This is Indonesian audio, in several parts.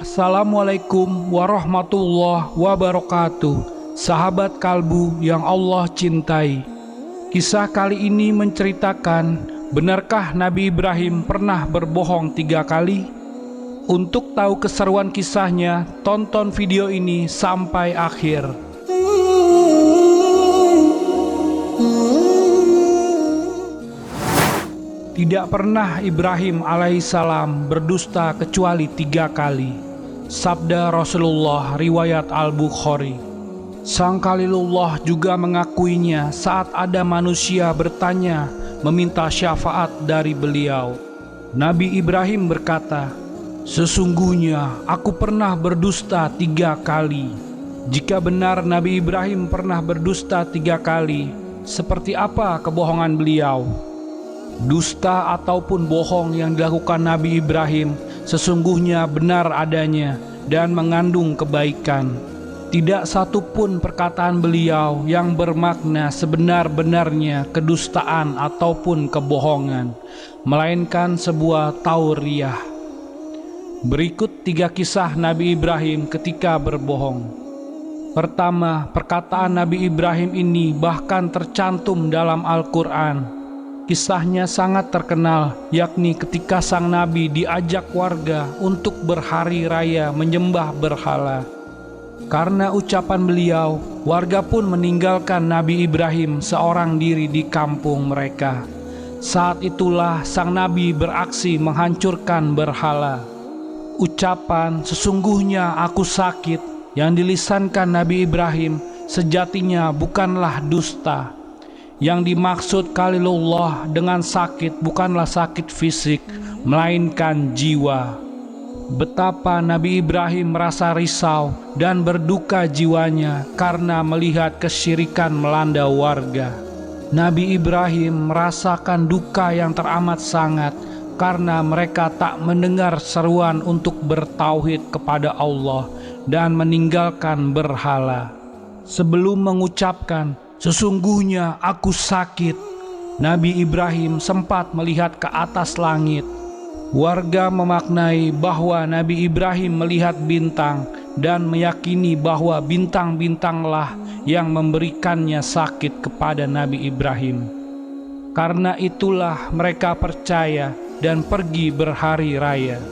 Assalamualaikum warahmatullahi wabarakatuh. Sahabat kalbu yang Allah cintai, kisah kali ini menceritakan, benarkah Nabi Ibrahim pernah berbohong 3 kali? Untuk tahu keseruan kisahnya, tonton video ini sampai akhir. Tidak pernah Ibrahim alaihissalam berdusta kecuali 3 kali. Sabda Rasulullah riwayat Al-Bukhari. Sang Khalilullah juga mengakuinya saat ada manusia bertanya meminta syafaat dari beliau. Nabi Ibrahim berkata, "Sesungguhnya aku pernah berdusta 3 kali." Jika benar Nabi Ibrahim pernah berdusta 3 kali, seperti apa kebohongan beliau? Dusta ataupun bohong yang dilakukan Nabi Ibrahim sesungguhnya benar adanya dan mengandung kebaikan. Tidak satu pun perkataan beliau yang bermakna sebenar-benarnya kedustaan ataupun kebohongan, melainkan sebuah tauriah. Berikut 3 kisah Nabi Ibrahim ketika berbohong. Pertama, perkataan Nabi Ibrahim ini bahkan tercantum dalam Al-Quran. Kisahnya sangat terkenal, yakni ketika sang Nabi diajak warga untuk berhari raya menyembah berhala. Karena ucapan beliau, warga pun meninggalkan Nabi Ibrahim seorang diri di kampung mereka. Saat itulah sang Nabi beraksi menghancurkan berhala. Ucapan "sesungguhnya aku sakit" yang dilisankan Nabi Ibrahim sejatinya bukanlah dusta. Yang dimaksud Khalilullah dengan sakit bukanlah sakit fisik, melainkan jiwa. Betapa Nabi Ibrahim merasa risau dan berduka jiwanya karena melihat kesyirikan melanda warga. Nabi Ibrahim merasakan duka yang teramat sangat karena mereka tak mendengar seruan untuk bertauhid kepada Allah dan meninggalkan berhala. Sebelum mengucapkan "sesungguhnya aku sakit", Nabi Ibrahim sempat melihat ke atas langit. Warga memaknai bahwa Nabi Ibrahim melihat bintang dan meyakini bahwa bintang-bintanglah yang memberikannya sakit kepada Nabi Ibrahim. Karena itulah mereka percaya dan pergi berhari raya.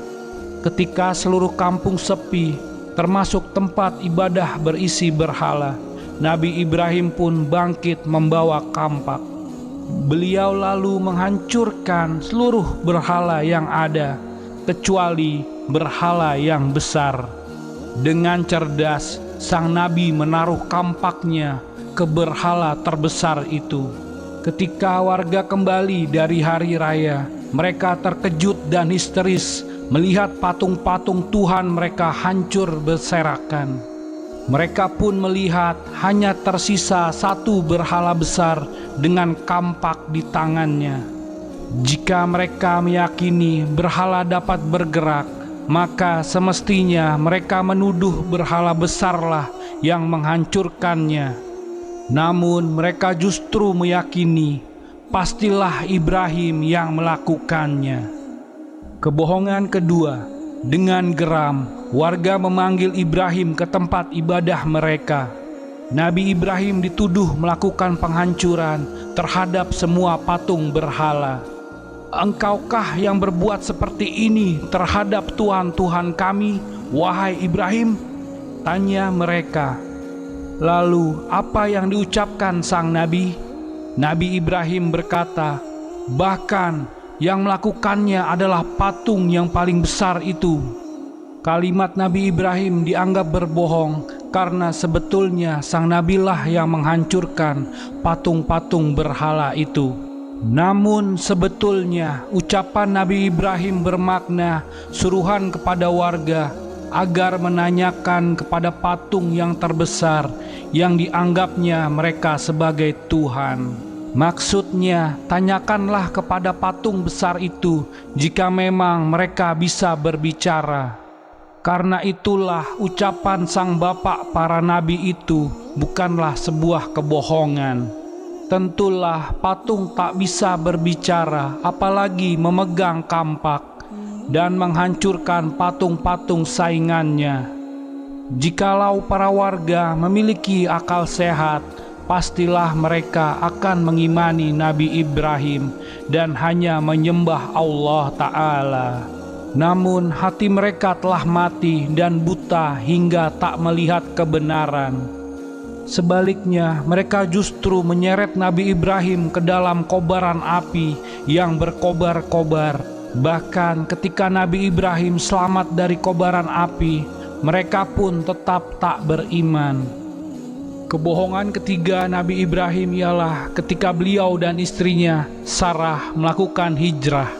Ketika seluruh kampung sepi, termasuk tempat ibadah berisi berhala, Nabi Ibrahim pun bangkit membawa kampak. Beliau lalu menghancurkan seluruh berhala yang ada, kecuali berhala yang besar. Dengan cerdas, sang Nabi menaruh kampaknya ke berhala terbesar itu. Ketika warga kembali dari hari raya, mereka terkejut dan histeris melihat patung-patung Tuhan mereka hancur berserakan. Mereka pun melihat hanya tersisa 1 berhala besar dengan kampak di tangannya. Jika mereka meyakini berhala dapat bergerak, maka semestinya mereka menuduh berhala besarlah yang menghancurkannya. Namun mereka justru meyakini pastilah Ibrahim yang melakukannya. Kebohongan kedua. Dengan geram, warga memanggil Ibrahim ke tempat ibadah mereka. Nabi Ibrahim dituduh melakukan penghancuran terhadap semua patung berhala. "Engkaukah yang berbuat seperti ini terhadap Tuhan-Tuhan kami, wahai Ibrahim?" tanya mereka. Lalu apa yang diucapkan sang Nabi? Nabi Ibrahim berkata, "Bahkan yang melakukannya adalah patung yang paling besar itu." Kalimat Nabi Ibrahim dianggap berbohong karena sebetulnya sang Nabilah yang menghancurkan patung-patung berhala itu. Namun sebetulnya ucapan Nabi Ibrahim bermakna suruhan kepada warga agar menanyakan kepada patung yang terbesar yang dianggapnya mereka sebagai Tuhan. Maksudnya, tanyakanlah kepada patung besar itu jika memang mereka bisa berbicara. Karena itulah ucapan sang bapak para nabi itu bukanlah sebuah kebohongan. Tentulah patung tak bisa berbicara, apalagi memegang kampak dan menghancurkan patung-patung saingannya. Jikalau para warga memiliki akal sehat, pastilah mereka akan mengimani Nabi Ibrahim dan hanya menyembah Allah Ta'ala. Namun hati mereka telah mati dan buta hingga tak melihat kebenaran. Sebaliknya, mereka justru menyeret Nabi Ibrahim ke dalam kobaran api yang berkobar-kobar. Bahkan ketika Nabi Ibrahim selamat dari kobaran api, mereka pun tetap tak beriman. Kebohongan ketiga Nabi Ibrahim ialah ketika beliau dan istrinya, Sarah, melakukan hijrah.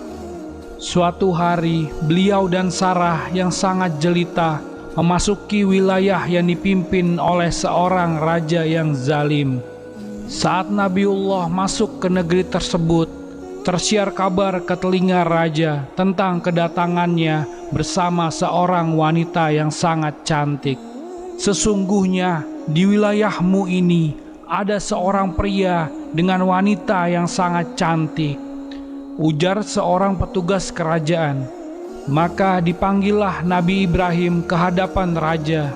Suatu hari, beliau dan Sarah yang sangat jelita memasuki wilayah yang dipimpin oleh seorang raja yang zalim. Saat Nabiullah masuk ke negeri tersebut, tersiar kabar ke telinga raja tentang kedatangannya bersama seorang wanita yang sangat cantik. Sesungguhnya di wilayahmu ini ada seorang pria dengan wanita yang sangat cantik, ujar seorang petugas kerajaan. Maka dipanggillah Nabi Ibrahim ke hadapan raja.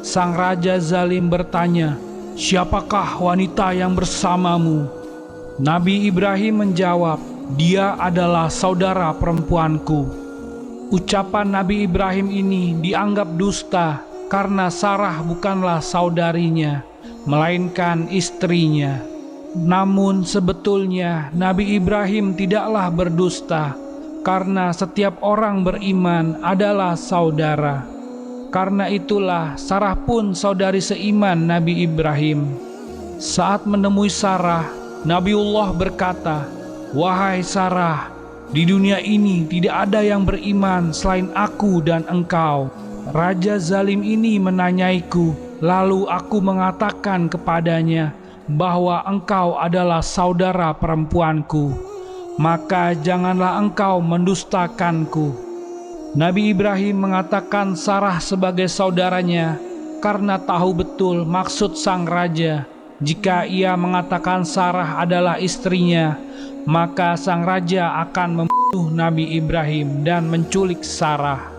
Sang raja zalim bertanya, "Siapakah wanita yang bersamamu?" Nabi Ibrahim menjawab, "Dia adalah saudara perempuanku." Ucapan Nabi Ibrahim ini dianggap dusta karena Sarah bukanlah saudarinya, melainkan istrinya. Namun sebetulnya Nabi Ibrahim tidaklah berdusta, karena setiap orang beriman adalah saudara. Karena itulah Sarah pun saudari seiman Nabi Ibrahim. Saat menemui Sarah, Nabiullah berkata, "Wahai Sarah, di dunia ini tidak ada yang beriman selain aku dan engkau." Raja zalim ini menanyaiku, lalu aku mengatakan kepadanya bahwa engkau adalah saudara perempuanku. Maka janganlah engkau mendustakanku. Nabi Ibrahim mengatakan Sarah sebagai saudaranya karena tahu betul maksud sang raja. Jika ia mengatakan Sarah adalah istrinya, maka sang raja akan membunuh Nabi Ibrahim dan menculik Sarah.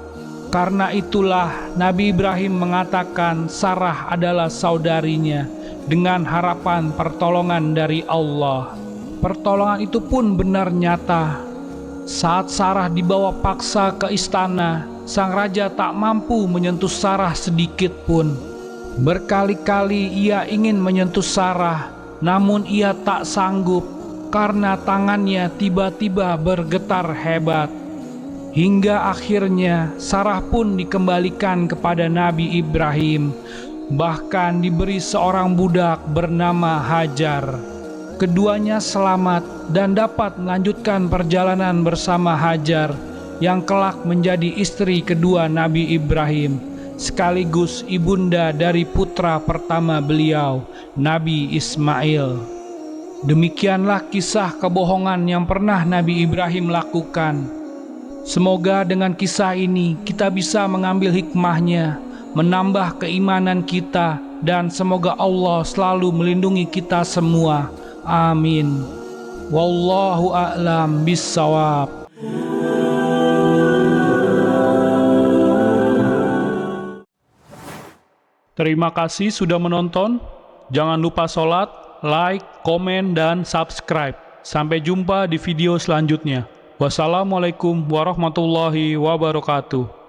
Karena itulah Nabi Ibrahim mengatakan Sarah adalah saudarinya dengan harapan pertolongan dari Allah. Pertolongan itu pun benar nyata. Saat Sarah dibawa paksa ke istana, sang raja tak mampu menyentuh Sarah sedikit pun. Berkali-kali ia ingin menyentuh Sarah, namun ia tak sanggup karena tangannya tiba-tiba bergetar hebat. Hingga akhirnya Sarah pun dikembalikan kepada Nabi Ibrahim, bahkan diberi seorang budak bernama Hajar. Keduanya selamat dan dapat melanjutkan perjalanan bersama Hajar yang kelak menjadi istri kedua Nabi Ibrahim, sekaligus ibunda dari putra pertama beliau, Nabi Ismail. Demikianlah kisah kebohongan yang pernah Nabi Ibrahim lakukan. Semoga dengan kisah ini kita bisa mengambil hikmahnya, menambah keimanan kita, dan semoga Allah selalu melindungi kita semua. Amin. Wallahu a'lam bissawab. Terima kasih sudah menonton. Jangan lupa sholat, like, komen, dan subscribe. Sampai jumpa di video selanjutnya. Wassalamualaikum warahmatullahi wabarakatuh.